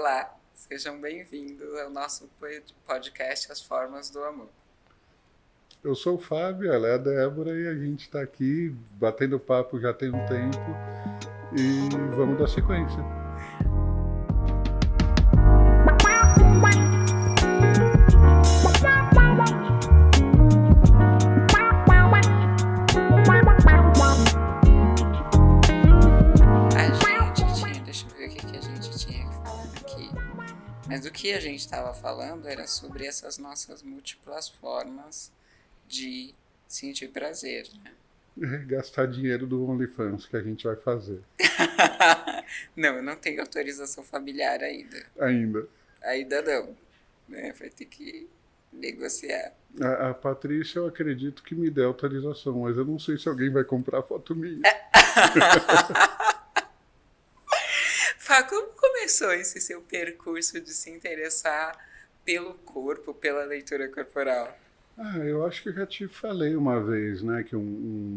Olá, sejam bem-vindos ao nosso podcast As Formas do Amor. Eu sou o Fábio, ela é a Débora e a gente está aqui batendo papo já tem um tempo e vamos dar sequência. Deixa eu ver o que a gente tinha que falar aqui. Mas o que a gente estava falando era sobre essas nossas múltiplas formas de sentir prazer, né? Gastar dinheiro do OnlyFans que a gente vai fazer. Não, eu não tenho autorização familiar ainda. Ainda não. Né? Vai ter que negociar. A Patrícia, eu acredito que me dê autorização, mas eu não sei se alguém vai comprar foto minha. Fá, como começou esse seu percurso de se interessar pelo corpo, pela leitura corporal? Eu acho que eu já te falei uma vez, né, que um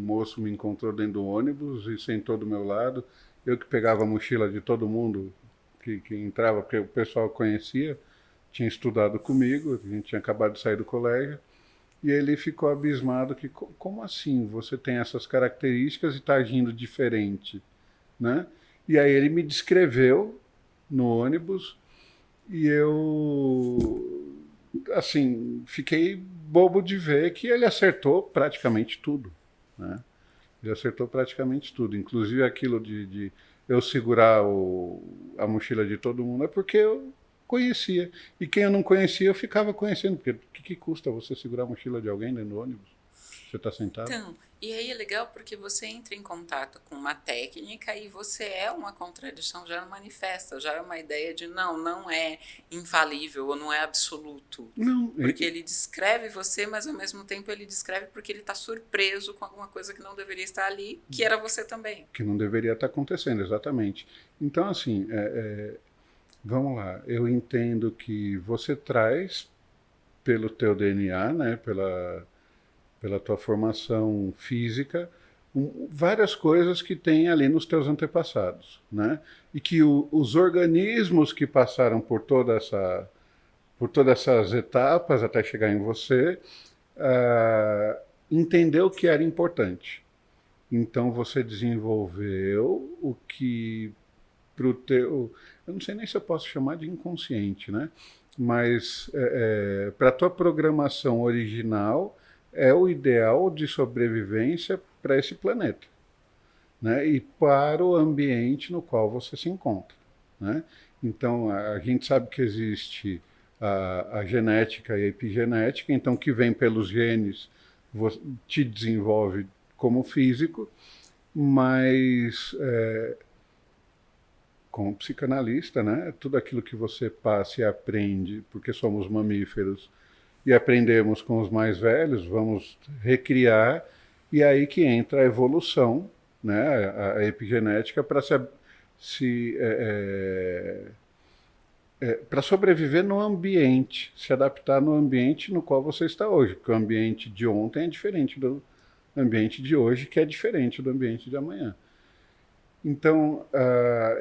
moço me encontrou dentro do ônibus e sentou do meu lado. Eu que pegava a mochila de todo mundo que entrava, porque o pessoal conhecia, tinha estudado comigo, a gente tinha acabado de sair do colégio. E ele ficou abismado que, como assim você tem essas características e está agindo diferente, né? E aí ele me descreveu no ônibus e eu, assim, fiquei bobo de ver que ele acertou praticamente tudo, né? Ele acertou praticamente tudo, inclusive aquilo de eu segurar a mochila de todo mundo, é porque eu conhecia. E quem eu não conhecia, eu ficava conhecendo, porque o que custa você segurar a mochila de alguém dentro do ônibus? Você está sentado? Então, e aí é legal porque você entra em contato com uma técnica e você é uma contradição, já manifesta, já é uma ideia de não é infalível ou não é absoluto. Não. Porque ele descreve você, mas ao mesmo tempo ele descreve porque ele está surpreso com alguma coisa que não deveria estar ali, que era você também. Que não deveria estar acontecendo, exatamente. Então, assim, vamos lá, eu entendo que você traz pelo teu DNA, né, pela tua formação física, várias coisas que tem ali nos teus antepassados, né? E que os organismos que passaram por todas essas etapas até chegar em você, entendeu que era importante. Então você desenvolveu o que para o teu, eu não sei nem se eu posso chamar de inconsciente, né? Mas para a tua programação original é o ideal de sobrevivência para esse planeta, né? E para o ambiente no qual você se encontra, né? Então a gente sabe que existe a genética e a epigenética, então que vem pelos genes te desenvolve como físico, mas como psicanalista, né, tudo aquilo que você passa e aprende, porque somos mamíferos e aprendemos com os mais velhos, vamos recriar, e aí que entra a evolução, né, a epigenética, para para sobreviver no ambiente, se adaptar no ambiente no qual você está hoje, porque o ambiente de ontem é diferente do ambiente de hoje, que é diferente do ambiente de amanhã. Então,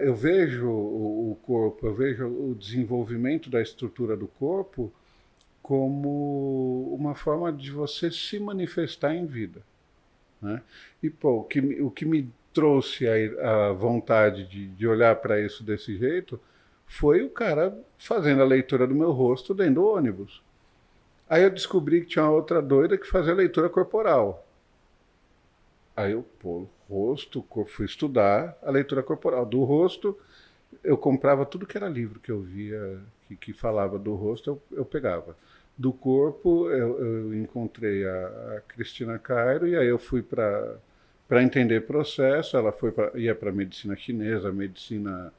eu vejo o corpo, eu vejo o desenvolvimento da estrutura do corpo como uma forma de você se manifestar em vida, né? E, pô, o que me trouxe a vontade de olhar para isso desse jeito foi o cara fazendo a leitura do meu rosto dentro do ônibus. Aí eu descobri que tinha uma outra doida que fazia a leitura corporal. Aí eu, rosto, fui estudar a leitura corporal. Do rosto, eu comprava tudo que era livro que eu via, que falava do rosto, eu pegava. Do corpo, eu encontrei a Cristina Cairo, e aí eu fui para entender processo. Ela ia para medicina chinesa, medicina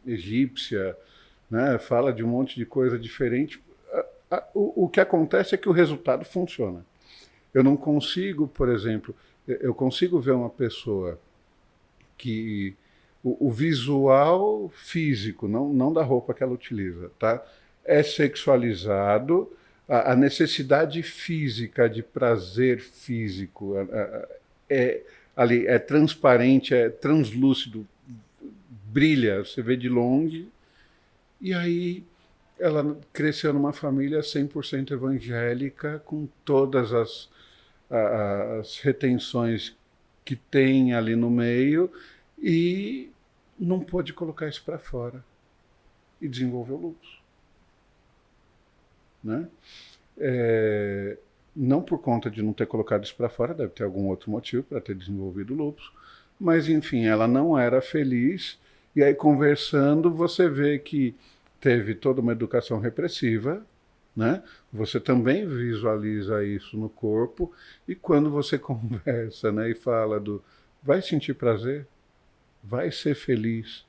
egípcia, né? Fala de um monte de coisa diferente. O que acontece é que o resultado funciona. Eu não consigo, por exemplo, eu consigo ver uma pessoa que o visual físico, não da roupa que ela utiliza, tá? É sexualizado, a necessidade física de prazer físico ali é transparente, é translúcido, brilha, você vê de longe. E aí ela cresceu numa família 100% evangélica, com todas as retenções que tem ali no meio, e não pôde colocar isso para fora. E desenvolveu lúpus. Né? Não por conta de não ter colocado isso para fora, deve ter algum outro motivo para ter desenvolvido lúpus, mas enfim, ela não era feliz, e aí conversando você vê que teve toda uma educação repressiva, né? Você também visualiza isso no corpo, e quando você conversa, né, e fala vai sentir prazer, vai ser feliz,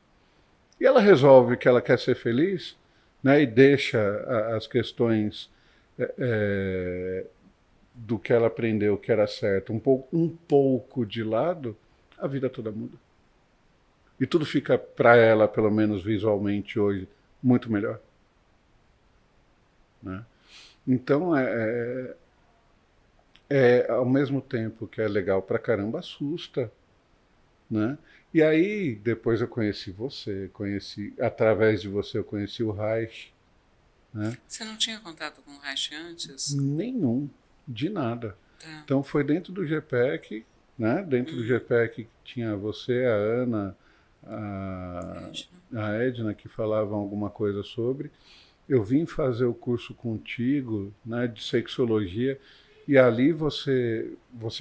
e ela resolve que ela quer ser feliz, né, e deixa as questões do que ela aprendeu que era certo um pouco de lado, a vida toda muda. E tudo fica para ela, pelo menos visualmente hoje, muito melhor. Né? Então, ao mesmo tempo que é legal pra caramba, assusta. Né? E aí, depois eu conheci você, através de você eu conheci o Reich. Né? Você não tinha contato com o Reich antes? Nenhum, de nada. Tá. Então foi dentro do GPEC, né? Dentro do GPEC tinha você, a Ana, a Edna, que falavam alguma coisa sobre. Eu vim fazer o curso contigo, né, de sexologia, e ali você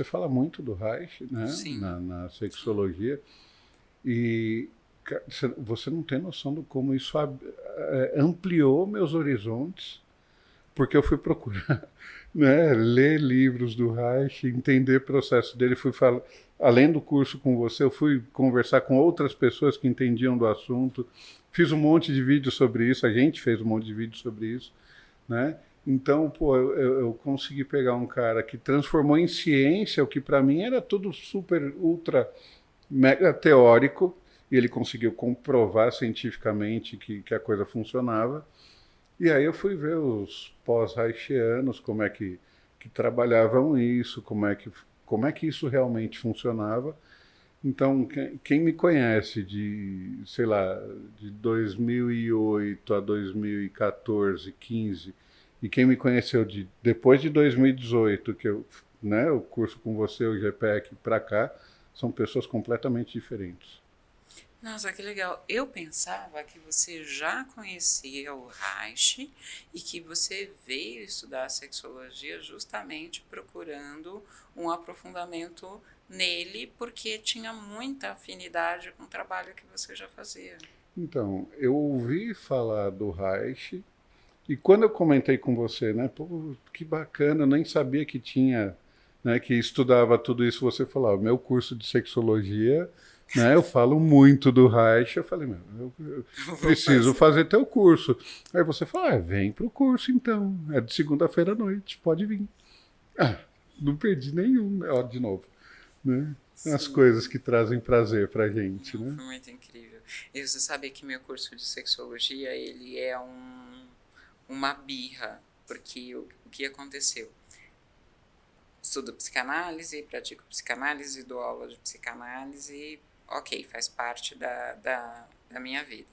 fala muito do Reich, né, na sexologia, e você não tem noção de como isso ampliou meus horizontes, porque eu fui procurar, né, ler livros do Reich, entender o processo dele, além do curso com você, eu fui conversar com outras pessoas que entendiam do assunto, fiz um monte de vídeos sobre isso, a gente fez um monte de vídeos sobre isso, né? Então, eu consegui pegar um cara que transformou em ciência o que para mim era tudo super, ultra, mega teórico, e ele conseguiu comprovar cientificamente que a coisa funcionava. E aí eu fui ver os pós-reichianos, como é que trabalhavam isso, como é que isso realmente funcionava. Então, quem me conhece sei lá, de 2008 a 2014, 15, e quem me conheceu depois de 2018, que o curso com você, o GPEC, para cá, são pessoas completamente diferentes. Nossa, que legal. Eu pensava que você já conhecia o Reich e que você veio estudar a sexologia justamente procurando um aprofundamento nele, porque tinha muita afinidade com o trabalho que você já fazia. Então, eu ouvi falar do Reich, e quando eu comentei com você, né, pô, que bacana, eu nem sabia que tinha, né, que estudava tudo isso, você falou, meu curso de sexologia, né, eu falo muito do Reich, eu falei, eu preciso fazer teu curso. Aí você falou, vem pro curso então, é de segunda-feira à noite, pode vir. Não perdi nenhum, ó, de novo, né? As coisas que trazem prazer pra gente, né? Foi muito incrível. E você sabe que meu curso de sexologia, ele é uma birra, porque o que aconteceu? Estudo psicanálise, pratico psicanálise, dou aula de psicanálise, ok, faz parte da minha vida.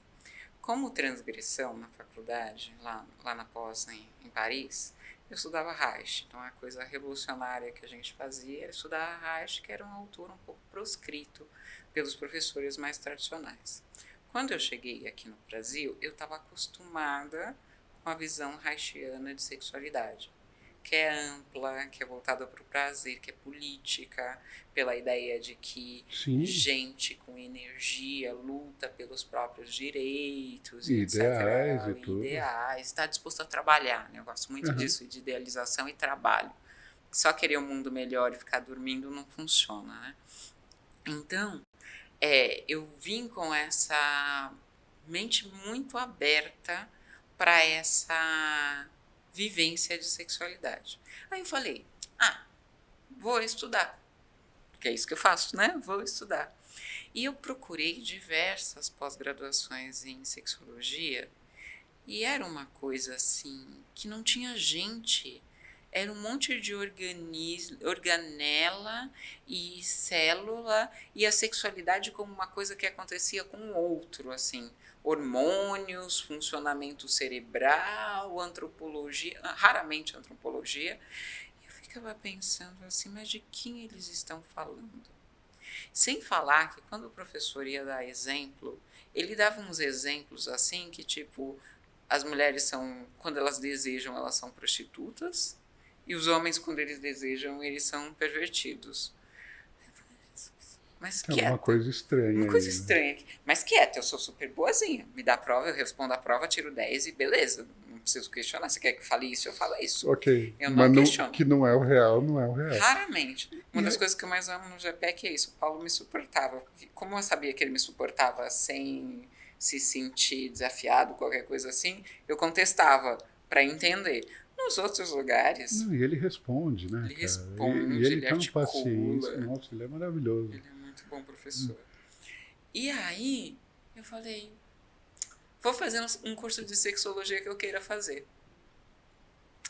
Como transgressão na faculdade, lá na pós em Paris, eu estudava Reich. Então a coisa revolucionária que a gente fazia era estudar Reich, que era um autor um pouco proscrito pelos professores mais tradicionais. Quando eu cheguei aqui no Brasil, eu estava acostumada com a visão reichiana de sexualidade, que é ampla, que é voltada para o prazer, que é política, pela ideia de que gente com energia luta pelos próprios direitos, ideais etc. Ideais, está disposto a trabalhar, né? Eu gosto muito disso, de idealização e trabalho. Só querer um mundo melhor e ficar dormindo não funciona, né? Então, eu vim com essa mente muito aberta para essa vivência de sexualidade. Aí eu falei, vou estudar, porque é isso que eu faço, né? Vou estudar. E eu procurei diversas pós-graduações em sexologia e era uma coisa assim, que não tinha gente era um monte de organela e célula, e a sexualidade como uma coisa que acontecia com o outro, assim, hormônios, funcionamento cerebral, antropologia, raramente antropologia. Eu ficava pensando assim, mas de quem eles estão falando? Sem falar que quando o professor ia dar exemplo, ele dava uns exemplos assim que tipo, as mulheres são, quando elas desejam, elas são prostitutas, e os homens, quando eles desejam, eles são pervertidos. Mas É uma quieta. coisa estranha. Uma coisa aí, né? estranha. Mas quieta, eu sou super boazinha. Me dá a prova, eu respondo a prova, tiro 10 e beleza. Não preciso questionar. Você quer que eu fale isso? Eu falo isso. Ok, Eu não mas questiono. que não é o real, não é o real. Raramente. Uma das coisas que eu mais amo no GPEC é isso. O Paulo me suportava. Como eu sabia que ele me suportava sem se sentir desafiado, qualquer coisa assim, eu contestava para entender. Nos outros lugares, Não, e ele responde, né, ele cara? responde, E ele ele tem uma paciência. articula. Nossa, ele é maravilhoso. Ele é muito bom professor. E aí, eu falei, vou fazer um curso de sexologia que eu queira fazer.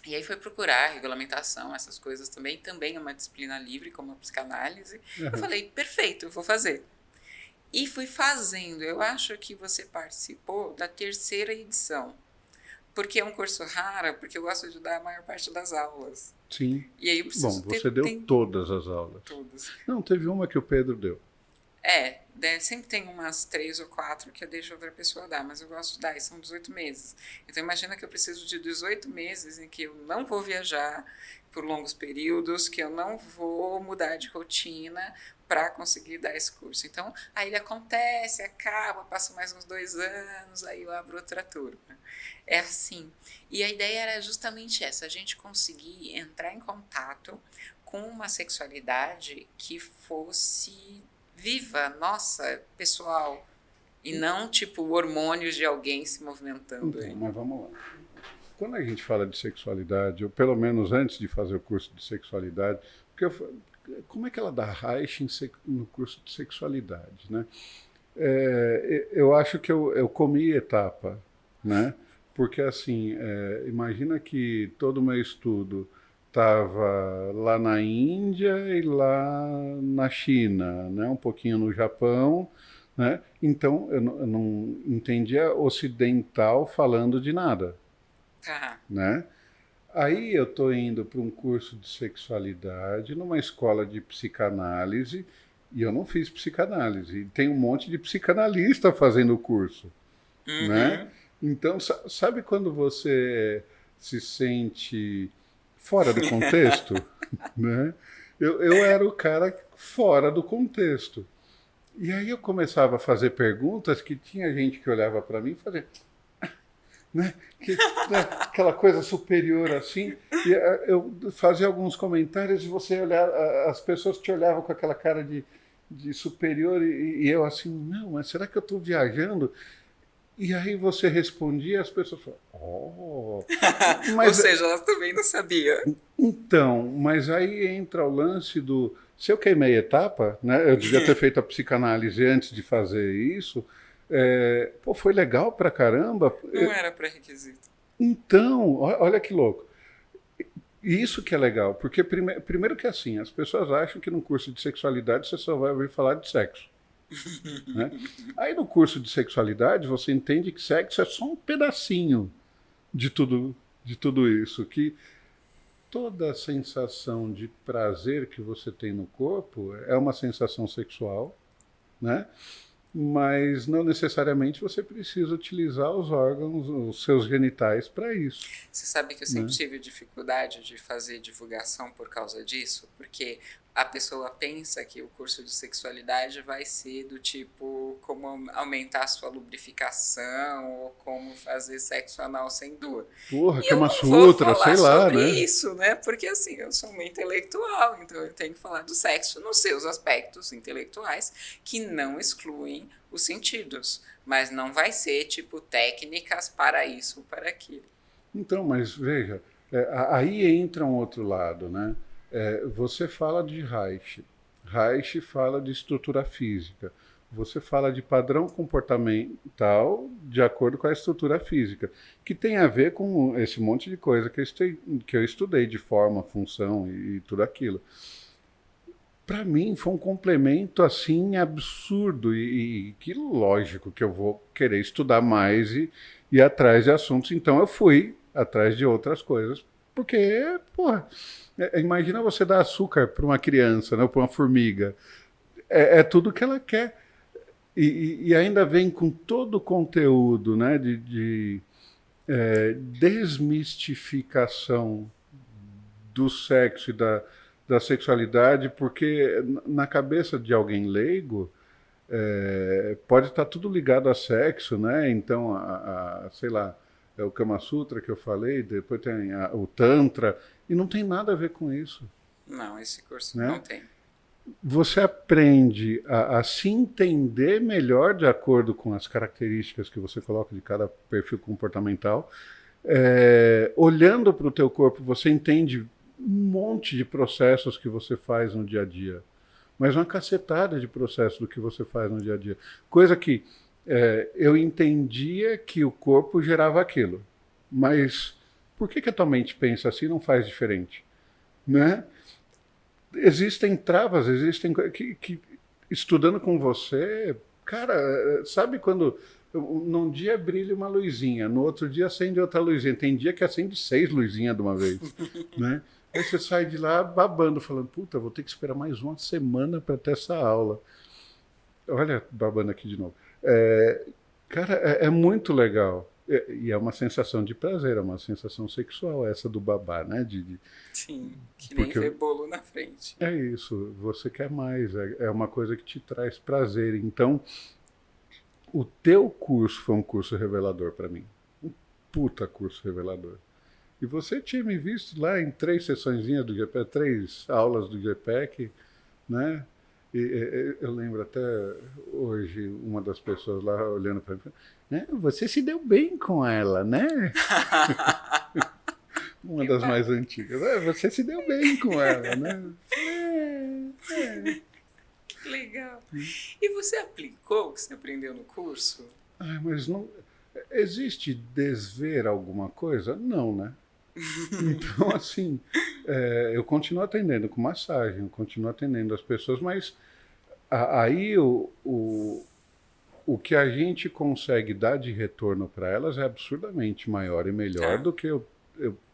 E aí foi procurar regulamentação, essas coisas também. Também é uma disciplina livre, como a psicanálise. Eu falei, perfeito, eu vou fazer. E fui fazendo. Eu acho que você participou da 3ª edição. Porque é um curso raro, porque eu gosto de dar a maior parte das aulas. Sim. E aí eu preciso Bom, você deu todas as aulas. Todas. Não, teve uma que o Pedro deu. Sempre tem umas 3 ou 4 que eu deixo outra pessoa dar, mas eu gosto de dar, e são 18 meses. Então imagina que eu preciso de 18 meses em que eu não vou viajar por longos períodos, que eu não vou mudar de rotina para conseguir dar esse curso. Então, aí ele acontece, acaba, passa mais uns 2 anos, aí eu abro outra turma. É assim. E a ideia era justamente essa, a gente conseguir entrar em contato com uma sexualidade que fosse viva, nossa, pessoal, e não tipo hormônios de alguém se movimentando. Então, mas vamos lá. Quando a gente fala de sexualidade, ou pelo menos antes de fazer o curso de sexualidade, como é que ela dá Reich no curso de sexualidade, né? Eu acho que eu comi etapa, né? Porque assim, imagina que todo o meu estudo estava lá na Índia e lá na China, né? Um pouquinho no Japão, né? Então eu não entendia ocidental falando de nada, né? Aí eu estou indo para um curso de sexualidade numa escola de psicanálise e eu não fiz psicanálise. E tem um monte de psicanalista fazendo o curso, né? Então, sabe quando você se sente fora do contexto? Né? Eu era o cara fora do contexto. E aí eu começava a fazer perguntas que tinha gente que olhava para mim e fazia... Né? Aquela coisa superior assim, e eu fazia alguns comentários e você olhar, as pessoas te olhavam com aquela cara de superior e eu assim, não, mas será que eu estou viajando? E aí você respondia e as pessoas falavam, Ou seja, elas também não sabiam. Então, mas aí entra o lance do... Se eu queimei etapa, né, eu devia ter feito a psicanálise antes de fazer isso, foi legal pra caramba. Não era pré-requisito. Então, olha que louco. E isso que é legal, porque primeiro que assim, as pessoas acham que no curso de sexualidade você só vai ouvir falar de sexo. Né? Aí no curso de sexualidade você entende que sexo é só um pedacinho de tudo isso, que toda a sensação de prazer que você tem no corpo é uma sensação sexual, né? Mas não necessariamente você precisa utilizar os órgãos, os seus genitais para isso. Você sabe que eu sempre tive dificuldade de fazer divulgação por causa disso? Porque a pessoa pensa que o curso de sexualidade vai ser do tipo como aumentar a sua lubrificação ou como fazer sexo anal sem dor. Porra, e que é uma eu não vou sutra, falar sei lá, sobre né? isso, né? Porque assim, eu sou uma intelectual, então eu tenho que falar do sexo nos seus aspectos intelectuais que não excluem os sentidos, mas não vai ser tipo técnicas para isso ou para aquilo. Então, mas veja, aí entra um outro lado, né? Você fala de Reich. Reich fala de estrutura física. você fala de padrão comportamental de acordo com a estrutura física, que tem a ver com esse monte de coisa que eu estudei de forma, função e tudo aquilo. Para mim foi um complemento assim absurdo e que lógico que eu vou querer estudar mais e ir atrás de assuntos. Então eu fui atrás de outras coisas, porque, porra, imagina você dar açúcar para uma criança, né, para uma formiga. É tudo que ela quer. E ainda vem com todo o conteúdo, né, de desmistificação do sexo e da sexualidade, porque na cabeça de alguém leigo pode estar tudo ligado a sexo, né? Então, sei lá, é o Kama Sutra que eu falei, depois tem o Tantra, e não tem nada a ver com isso. Não, esse curso Né? não tem. Você aprende a se entender melhor de acordo com as características que você coloca de cada perfil comportamental. Olhando para o teu corpo, você entende um monte de processos que você faz no dia a dia. Mas uma cacetada de processos do que você faz no dia a dia. Coisa que eu entendia que o corpo gerava aquilo. Mas por que a tua mente pensa assim e não faz diferente? Né? Existem travas, existem que estudando com você, cara, sabe quando num dia brilha uma luzinha, no outro dia acende outra luzinha, tem dia que acende 6 luzinhas de uma vez, né? Aí você sai de lá babando, falando, puta, vou ter que esperar mais uma semana para ter essa aula. Olha, babando aqui de novo. Cara, é muito legal. E é uma sensação de prazer, é uma sensação sexual essa do babá, né? Sim, que nem ver bolo na frente. É isso, você quer mais, é uma coisa que te traz prazer. Então, o teu curso foi um curso revelador para mim. Um puta curso revelador. E você tinha me visto lá em 3 sessõezinhas do GPEC, 3 aulas do GPEC, né? Eu lembro até hoje uma das pessoas lá olhando para mim, né? Você se deu bem com ela, né? Uma das mais antigas. Você se deu bem com ela, né? Que legal. E você aplicou o que você aprendeu no curso? Mas não... Existe desver alguma coisa? Não, né? Então, assim, eu continuo atendendo com massagem, eu continuo atendendo as pessoas, mas aí o que a gente consegue dar de retorno para elas é absurdamente maior e melhor do que eu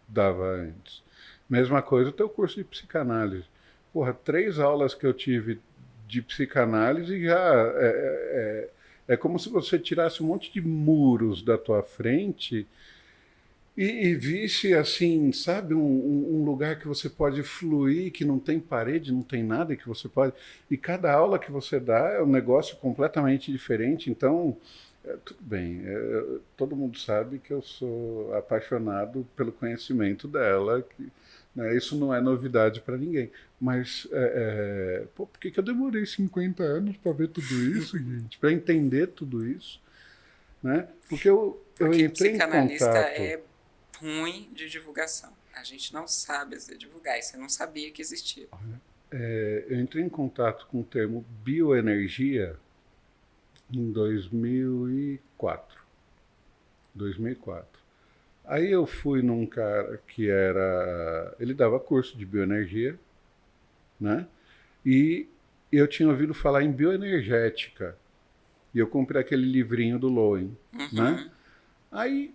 dava antes. Mesma coisa o teu curso de psicanálise. Porra, 3 aulas que eu tive de psicanálise já é como se você tirasse um monte de muros da tua frente e visse, assim, sabe, um lugar que você pode fluir, que não tem parede, não tem nada, que você pode... E cada aula que você dá é um negócio completamente diferente, então, tudo bem, todo mundo sabe que eu sou apaixonado pelo conhecimento dela, né, isso não é novidade para ninguém, mas, por que eu demorei 50 anos para ver tudo isso, gente? Para entender tudo isso, né? Porque eu entrei em contato... ruim de divulgação. A gente não sabe divulgar, e você não sabia que existia. Eu entrei em contato com o termo bioenergia em 2004. Aí eu fui num cara que ele dava curso de bioenergia, né? E eu tinha ouvido falar em bioenergética. E eu comprei aquele livrinho do Lowen, né? Aí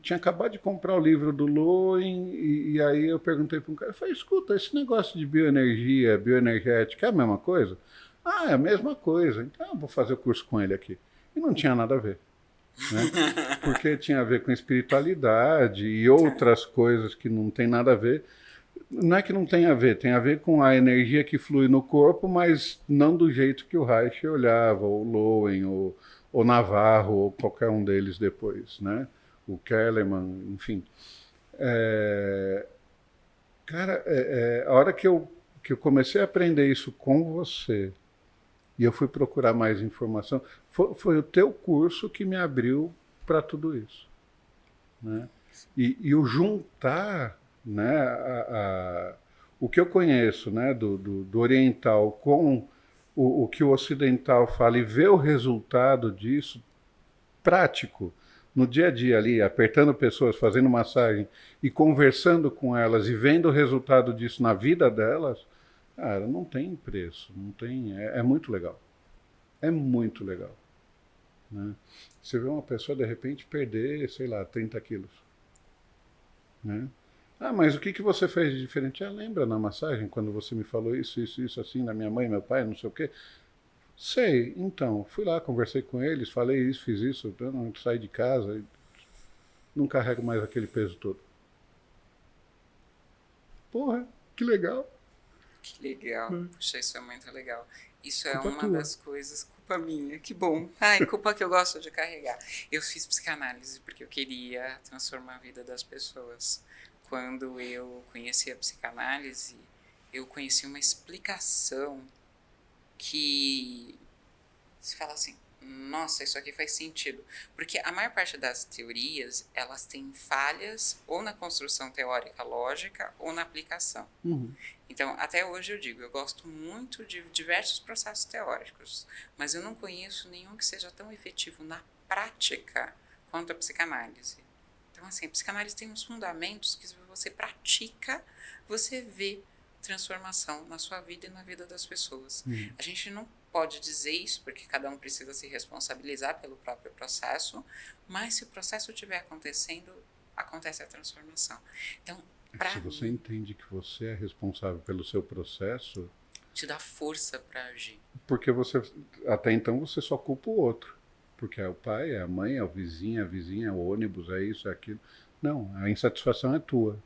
tinha acabado de comprar o livro do Lowen e aí eu perguntei para um cara, eu falei, escuta, esse negócio de bioenergia, bioenergética é a mesma coisa? É a mesma coisa, então eu vou fazer o curso com ele aqui. E não tinha nada a ver, né? Porque tinha a ver com espiritualidade e outras coisas que não tem nada a ver. Não é que não tem a ver com a energia que flui no corpo, mas não do jeito que o Reich olhava, ou Lowen, ou Navarro, ou qualquer um deles depois, né? O Kellerman, enfim. Cara, a hora que eu comecei a aprender isso com você, e eu fui procurar mais informação, foi o teu curso que me abriu para tudo isso, né? E o juntar, né, o que eu conheço, né, do oriental com o que o ocidental fala e ver o resultado disso prático no dia a dia ali, apertando pessoas, fazendo massagem e conversando com elas e vendo o resultado disso na vida delas, cara, não tem preço, não tem, é muito legal. É muito legal. Né? Você vê uma pessoa de repente perder, sei lá, 30 quilos. Né? Ah, mas o que você fez de diferente? Ah, lembra na massagem quando você me falou isso, assim, da minha mãe, meu pai, não sei o quê? Sei, então, fui lá, conversei com eles, falei isso, fiz isso, eu não saí de casa, não carrego mais aquele peso todo. Porra, que legal. Que legal. Puxa, isso é muito legal. Isso é Culpa uma tua. das coisas, culpa minha, que bom. Ai, culpa que eu gosto de carregar. Eu fiz psicanálise porque eu queria transformar a vida das pessoas. Quando eu conheci a psicanálise, eu conheci uma explicação que se fala assim, nossa, isso aqui faz sentido. Porque a maior parte das teorias, elas têm falhas ou na construção teórica lógica ou na aplicação. Uhum. Então, até hoje eu digo, eu gosto muito de diversos processos teóricos, mas eu não conheço nenhum que seja tão efetivo na prática quanto a psicanálise. Então, assim, a psicanálise tem uns fundamentos que você pratica, você vê transformação na sua vida e na vida das pessoas. A gente não pode dizer isso, porque cada um precisa se responsabilizar pelo próprio processo, mas se o processo estiver acontecendo, acontece a transformação. Então, se você entende que você é responsável pelo seu processo, te dá força para agir. Porque você, até então, você só culpa o outro. Porque é o pai, é a mãe, é o vizinho, é o ônibus, é isso, é aquilo. Não, a insatisfação é tua.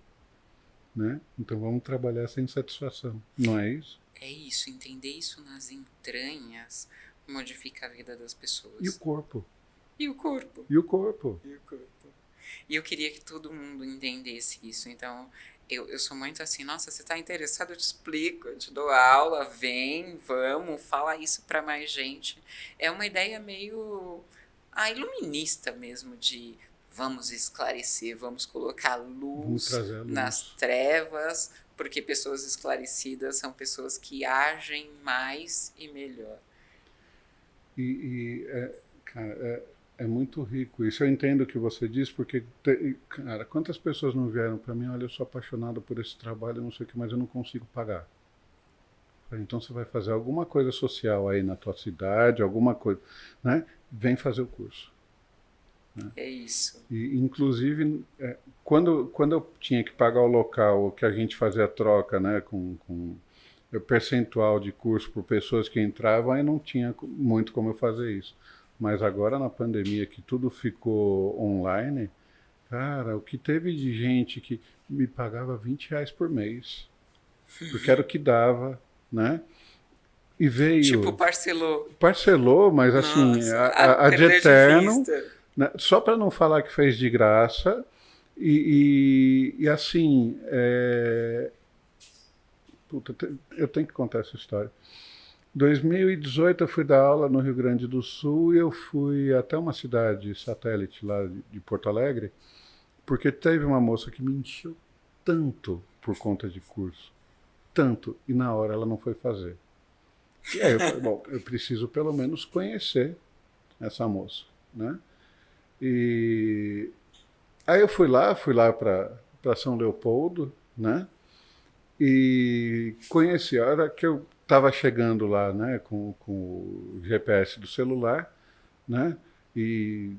Né? Então vamos trabalhar essa insatisfação. Não é isso? É isso, entender isso nas entranhas modifica a vida das pessoas. E o corpo? E o corpo? E o corpo? E o corpo? E eu queria que todo mundo entendesse isso. Então, eu sou muito assim, nossa, você está interessado, eu te explico, eu te dou aula, vem, vamos, fala isso para mais gente. É uma ideia meio iluminista mesmo, de vamos esclarecer, vamos colocar luz nas trevas, porque pessoas esclarecidas são pessoas que agem mais e melhor. Cara, é muito rico. Isso eu entendo o que você diz, porque, cara, quantas pessoas não vieram para mim, olha, eu sou apaixonado por esse trabalho, não sei o que, mas eu não consigo pagar. Então você vai fazer alguma coisa social aí na tua cidade, alguma coisa, né? Vem fazer o curso. Né? É isso. E, inclusive, quando eu tinha que pagar o local, que a gente fazia a troca, né, com o percentual de curso por pessoas que entravam, aí não tinha muito como eu fazer isso. Mas agora, na pandemia, que tudo ficou online, cara, o que teve de gente que me pagava R$20 por mês, porque era o que dava, né? E veio... Tipo, parcelou. Parcelou, mas assim, a de eterno, né? Só para não falar que fez de graça, e assim, puta, eu tenho que contar essa história. Em 2018 eu fui dar aula no Rio Grande do Sul e eu fui até uma cidade satélite lá de Porto Alegre, porque teve uma moça que me encheu tanto por conta de curso, tanto, e na hora ela não foi fazer. E aí eu falei, bom, eu preciso pelo menos conhecer essa moça, né? E aí eu fui lá para São Leopoldo, né? E conheci, a hora que eu estava chegando lá, né, com o GPS do celular, né? E,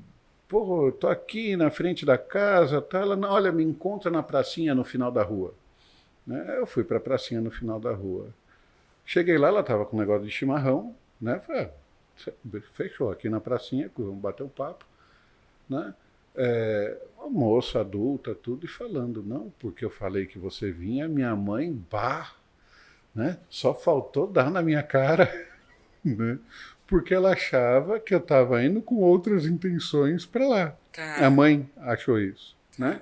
pô, eu tô aqui na frente da casa, tá? Ela, não, olha, me encontra na pracinha no final da rua. Né? Eu fui para a pracinha no final da rua. Cheguei lá, ela estava com um negócio de chimarrão, né? Falei, fechou aqui na pracinha, vamos bater um papo, né? Uma moça adulta, tudo, e falando, não, porque eu falei que você vinha, minha mãe, né? Só faltou dar na minha cara, né? Porque ela achava que eu estava indo com outras intenções para lá. A mãe achou isso, né?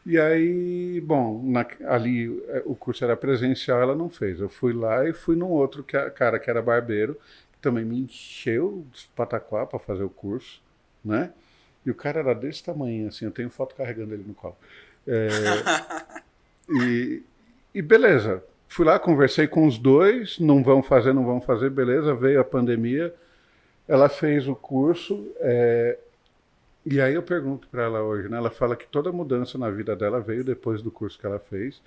E aí, bom, ali o curso era presencial, ela não fez. Eu fui lá e fui num outro cara que era barbeiro, que também me encheu de pataquá para fazer o curso, né? E o cara era desse tamanho, assim, eu tenho foto carregando ele no colo. E beleza, Fui lá, conversei com os dois, não vão fazer, beleza, veio a pandemia, ela fez o curso, e aí eu pergunto para ela hoje, né? Ela fala que toda mudança na vida dela veio depois do curso que ela fez,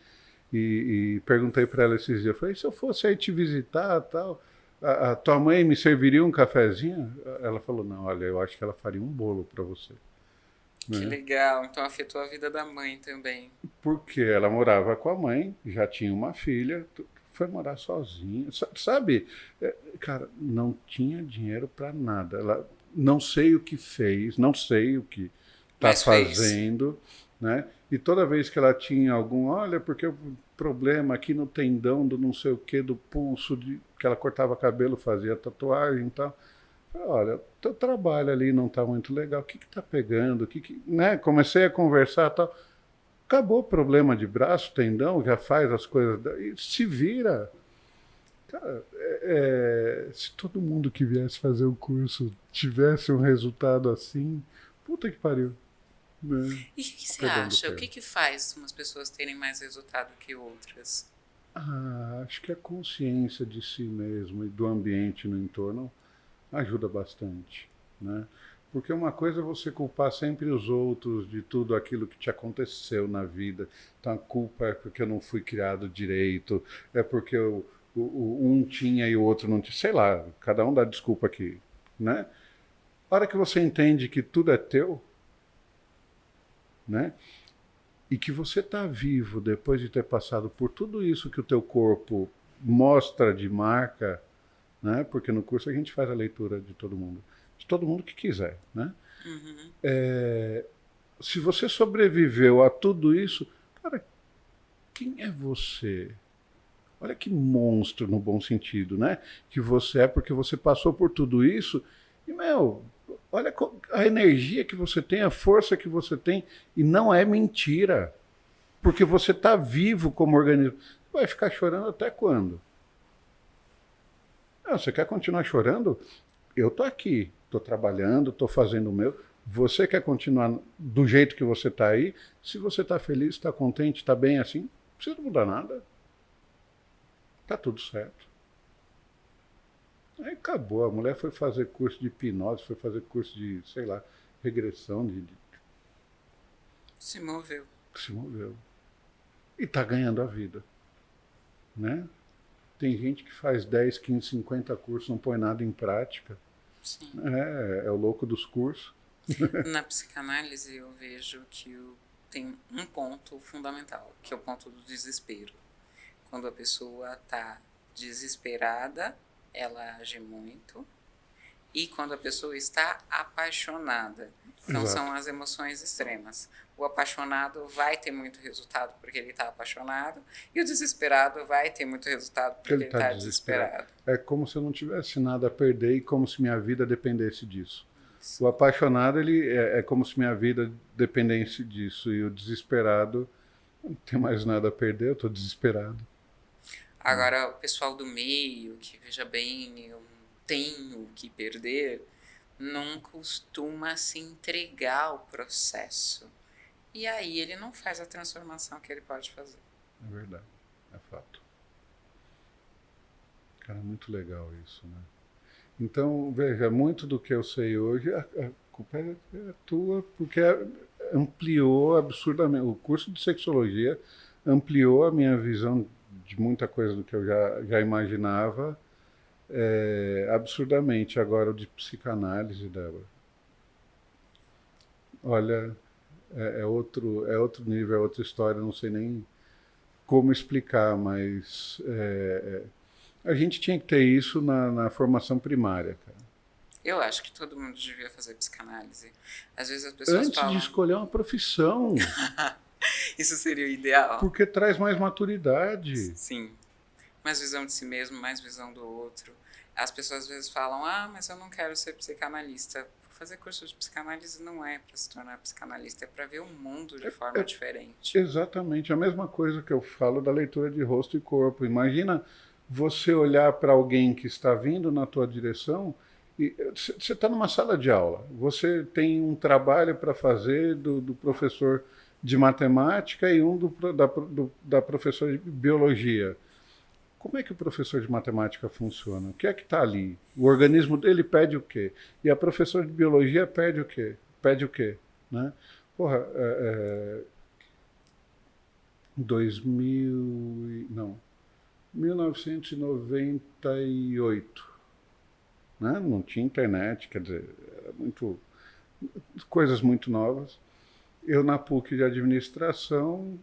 e perguntei para ela esses dias, falei, se eu fosse aí te visitar, tal, a tua mãe me serviria um cafezinho? Ela falou, não, olha, eu acho que ela faria um bolo para você. Que Né? legal. Então afetou a vida da mãe também. Porque ela morava com a mãe, já tinha uma filha, foi morar sozinha. Sabe, cara, não tinha dinheiro para nada. Ela não sei o que fez, não sei o que está Mas fez. fazendo, né? E toda vez que ela tinha algum, olha, porque o problema aqui no tendão do não sei o que, do pulso, que ela cortava cabelo, fazia tatuagem e tal. Olha, teu trabalho ali não está muito legal, o que está pegando? Né? Comecei a conversar e tal. Acabou o problema de braço, tendão, já faz as coisas, e se vira. Cara, se todo mundo que viesse fazer o curso tivesse um resultado assim, puta que pariu. Né? E o que você Perdão do acha? O termo. que faz umas pessoas terem mais resultado que outras? Acho que a consciência de si mesmo e do ambiente no entorno ajuda bastante, né? Porque uma coisa é você culpar sempre os outros de tudo aquilo que te aconteceu na vida. Então a culpa é porque eu não fui criado direito, é porque um tinha e o outro não tinha. Sei lá, cada um dá desculpa aqui, né? A hora que você entende que tudo é teu, né? E que você está vivo depois de ter passado por tudo isso que o teu corpo mostra de marca, né? Porque no curso a gente faz a leitura de todo mundo que quiser, né? Uhum. Se você sobreviveu a tudo isso, cara, quem é você? Olha que monstro no bom sentido, né? Que você é porque você passou por tudo isso e, meu, olha a energia que você tem, a força que você tem, e não é mentira, porque você está vivo como organismo. Vai ficar chorando até quando? Você quer continuar chorando? Eu tô aqui, tô trabalhando, tô fazendo o meu. Você quer continuar do jeito que você está aí? Se você está feliz, está contente, está bem assim, não precisa mudar nada. Tá tudo certo. Aí acabou. A mulher foi fazer curso de hipnose, foi fazer curso de, sei lá, regressão, Se moveu. se moveu. E tá ganhando a vida, né? Tem gente que faz 10, 15, 50 cursos, não põe nada em prática. Sim. É o louco dos cursos. Na psicanálise eu vejo que tem um ponto fundamental, que é o ponto do desespero. Quando a pessoa está desesperada, ela age muito. E quando a pessoa está apaixonada. Então são as emoções extremas. O apaixonado vai ter muito resultado porque ele está apaixonado, e o desesperado vai ter muito resultado porque ele está desesperado. É como se eu não tivesse nada a perder e como se minha vida dependesse disso. Isso. O apaixonado ele é como se minha vida dependesse disso, e o desesperado não tem mais nada a perder, eu estou desesperado. Agora, o pessoal do meio, que veja bem, eu tenho que perder, não costuma se entregar ao processo. E aí ele não faz a transformação que ele pode fazer. É verdade, é fato. Cara, muito legal isso, né? Então, veja, muito do que eu sei hoje, a culpa é tua, porque ampliou absurdamente. O curso de sexologia ampliou a minha visão de muita coisa do que eu já imaginava absurdamente. Agora, o de psicanálise, Débora. Olha, é outro nível, é outra história, não sei nem como explicar, mas a gente tinha que ter isso na formação primária, cara. Eu acho que todo mundo devia fazer psicanálise. Às vezes as pessoas Antes falam... de escolher uma profissão. Isso seria o ideal. Porque traz mais maturidade. Sim. Mais visão de si mesmo, mais visão do outro. As pessoas às vezes falam, mas eu não quero ser psicanalista. Fazer curso de psicanálise não é para se tornar psicanalista, é para ver o mundo de forma diferente. Exatamente. A mesma coisa que eu falo da leitura de rosto e corpo. Imagina você olhar para alguém que está vindo na tua direção e você está numa sala de aula. Você tem um trabalho para fazer do professor de matemática e um da professora de biologia. Como é que o professor de matemática funciona? O que é que está ali? O organismo dele pede o quê? E a professora de biologia pede o quê? Pede o quê? Né? Porra, 1998, né? Não tinha internet, quer dizer, era coisas muito novas. Eu na PUC de Administração,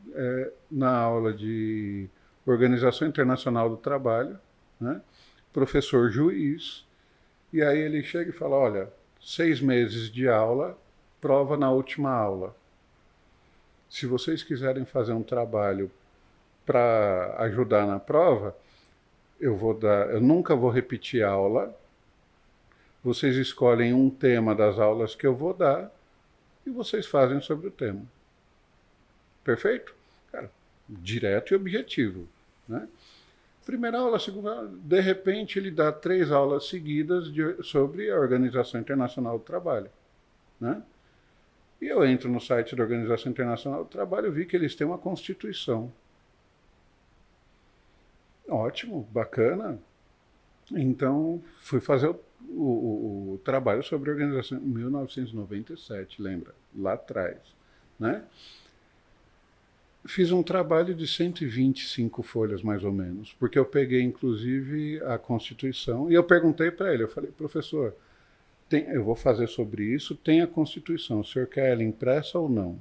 na aula de Organização Internacional do Trabalho, né? Professor juiz, e aí ele chega e fala, olha, 6 meses de aula, prova na última aula. Se vocês quiserem fazer um trabalho para ajudar na prova, eu nunca vou repetir aula, vocês escolhem um tema das aulas que eu vou dar e vocês fazem sobre o tema. Perfeito? Cara, direto e objetivo, né? Primeira aula, segunda aula, de repente ele dá 3 aulas seguidas sobre a Organização Internacional do Trabalho, né? E eu entro no site da Organização Internacional do Trabalho e vi que eles têm uma Constituição. Ótimo, bacana. Então, fui fazer o trabalho sobre a organização em 1997, lembra? Lá atrás, né? Fiz um trabalho de 125 folhas, mais ou menos, porque eu peguei, inclusive, a Constituição e eu perguntei para ele, eu falei, professor, eu vou fazer sobre isso, tem a Constituição, o senhor quer ela impressa ou não?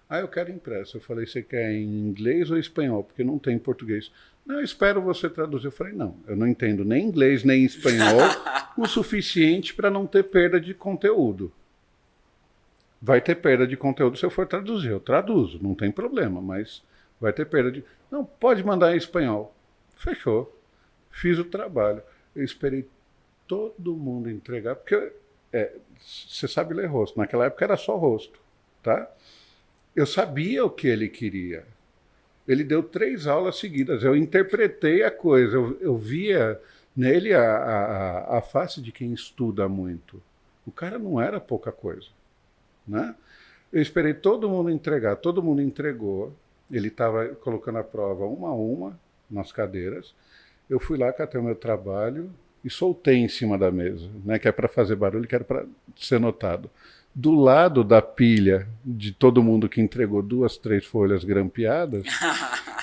Ah, eu quero impressa. Eu falei, você quer em inglês ou espanhol? Porque não tem em português. Não, eu espero você traduzir. Eu falei, não, eu não entendo nem inglês nem espanhol o suficiente para não ter perda de conteúdo. Vai ter perda de conteúdo se eu for traduzir. Eu traduzo, não tem problema, mas vai ter perda de... Não, pode mandar em espanhol. Fechou. Fiz o trabalho. Eu esperei todo mundo entregar, porque você sabe ler rosto. Naquela época era só rosto, tá? Eu sabia o que ele queria. Ele deu 3 aulas seguidas. Eu interpretei a coisa. Eu via nele a face de quem estuda muito. O cara não era pouca coisa, né? Eu esperei todo mundo entregar. Todo mundo entregou. Ele estava colocando a prova uma a uma nas cadeiras. Eu fui lá, catei o meu trabalho e soltei em cima da mesa, né? Que é para fazer barulho, que era para ser notado. Do lado da pilha de todo mundo que entregou 2, 3 folhas grampeadas,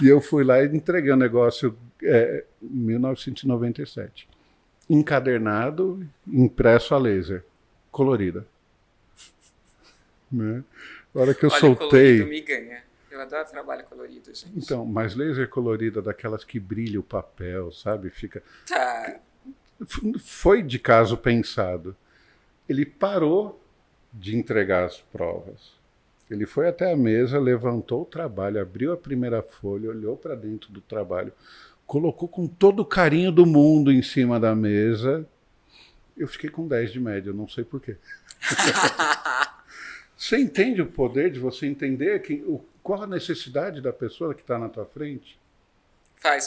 e eu fui lá e entreguei o negócio em 1997. Encadernado, impresso a laser, colorida. Né? A hora que eu soltei... colorido me ganha. Eu adoro trabalho colorido, gente. Então, mas laser colorida daquelas que brilha o papel, sabe? Fica... Tá. Foi de caso pensado. Ele parou de entregar as provas. Ele foi até a mesa, levantou o trabalho, abriu a primeira folha, olhou para dentro do trabalho, colocou com todo o carinho do mundo em cima da mesa. Eu fiquei com 10 de média, eu não sei porquê. Você entende o poder de você entender qual a necessidade da pessoa que está na tua frente?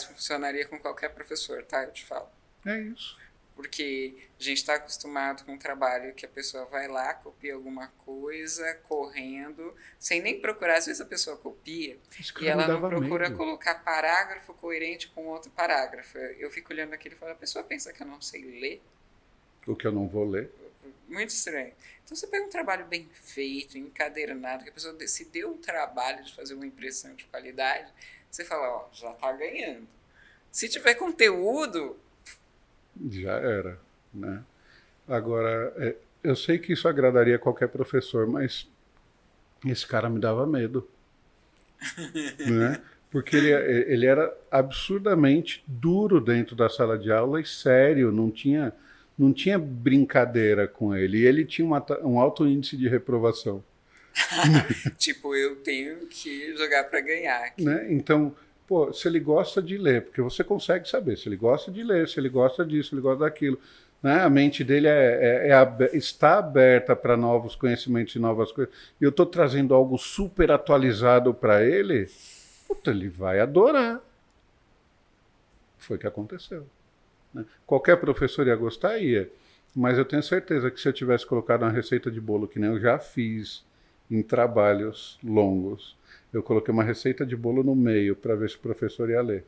Funcionaria com qualquer professor, tá? Eu te falo. É isso. Porque a gente está acostumado com um trabalho que a pessoa vai lá, copia alguma coisa, correndo, sem nem procurar. Às vezes a pessoa copia e ela não procura colocar parágrafo coerente com outro parágrafo. Eu fico olhando aquilo e falo, a pessoa pensa que eu não sei ler? O que eu não vou ler? Muito estranho. Então você pega um trabalho bem feito, encadernado, que a pessoa se deu o trabalho de fazer uma impressão de qualidade, você fala, ó, já está ganhando. Se tiver conteúdo... Já era, né? Agora, eu sei que isso agradaria qualquer professor, mas esse cara me dava medo. Né? Porque ele era absurdamente duro dentro da sala de aula e sério, não tinha brincadeira com ele. E ele tinha um alto índice de reprovação. Tipo, eu tenho que jogar para ganhar aqui. Né? Então... Pô, se ele gosta de ler, porque você consegue saber se ele gosta de ler, se ele gosta disso, se ele gosta daquilo. Né? A mente dele está aberta para novos conhecimentos e novas coisas. E eu estou trazendo algo super atualizado para ele, puta, ele vai adorar. Foi o que aconteceu. Né? Qualquer professor ia gostar, ia. Mas eu tenho certeza que se eu tivesse colocado uma receita de bolo, que nem eu já fiz em trabalhos longos, eu coloquei uma receita de bolo no meio para ver se o professor ia ler.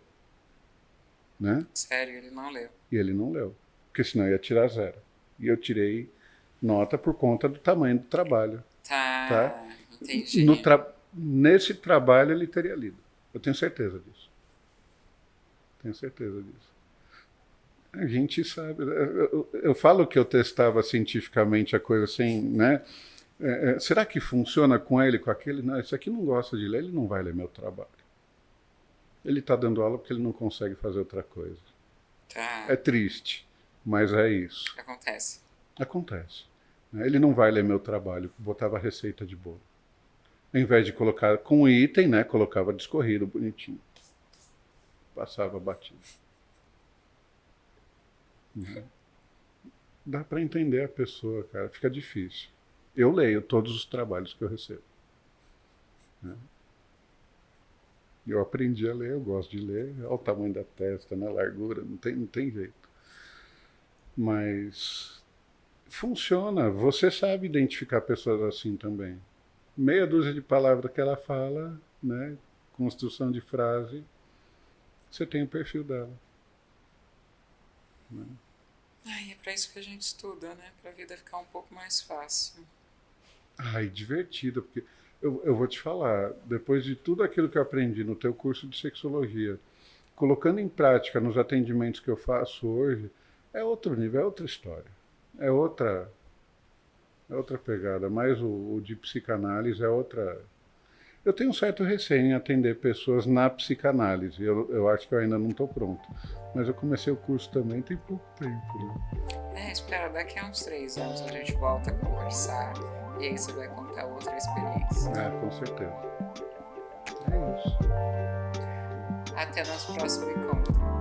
né? Sério, ele não leu. E ele não leu, porque senão ia tirar 0. E eu tirei nota por conta do tamanho do trabalho. Tá? Entendi. Nesse trabalho ele teria lido. Eu tenho certeza disso. Tenho certeza disso. A gente sabe. Eu falo que eu testava cientificamente a coisa assim, né? Será que funciona com ele, com aquele? Não, esse aqui não gosta de ler, ele não vai ler meu trabalho. Ele está dando aula porque ele não consegue fazer outra coisa. Tá. É triste, mas é isso. Acontece. Acontece. Ele não vai ler meu trabalho, botava receita de bolo. Ao invés de colocar com item, né, colocava discorrido, bonitinho. Passava batido. Dá para entender a pessoa, cara. Fica difícil. Eu leio todos os trabalhos que eu recebo. Eu aprendi a ler, eu gosto de ler. Olha o tamanho da testa, né, largura, não tem jeito. Mas funciona. Você sabe identificar pessoas assim também. Meia dúzia de palavras que ela fala, né, construção de frase, você tem o perfil dela. Né? Ai, é pra isso que a gente estuda, né? Pra vida ficar um pouco mais fácil. Ai, divertida, porque eu vou te falar, depois de tudo aquilo que eu aprendi no teu curso de sexologia, colocando em prática nos atendimentos que eu faço hoje, é outro nível, é outra história. É outra pegada, mas o de psicanálise é outra. Eu tenho um certo receio em atender pessoas na psicanálise. Eu acho que eu ainda não estou pronto. Mas eu comecei o curso também tem pouco tempo. Né? Espera, daqui a uns 3 anos a gente volta a conversar e aí você vai contar outra experiência. Com certeza. É isso. Até nosso próximo encontro.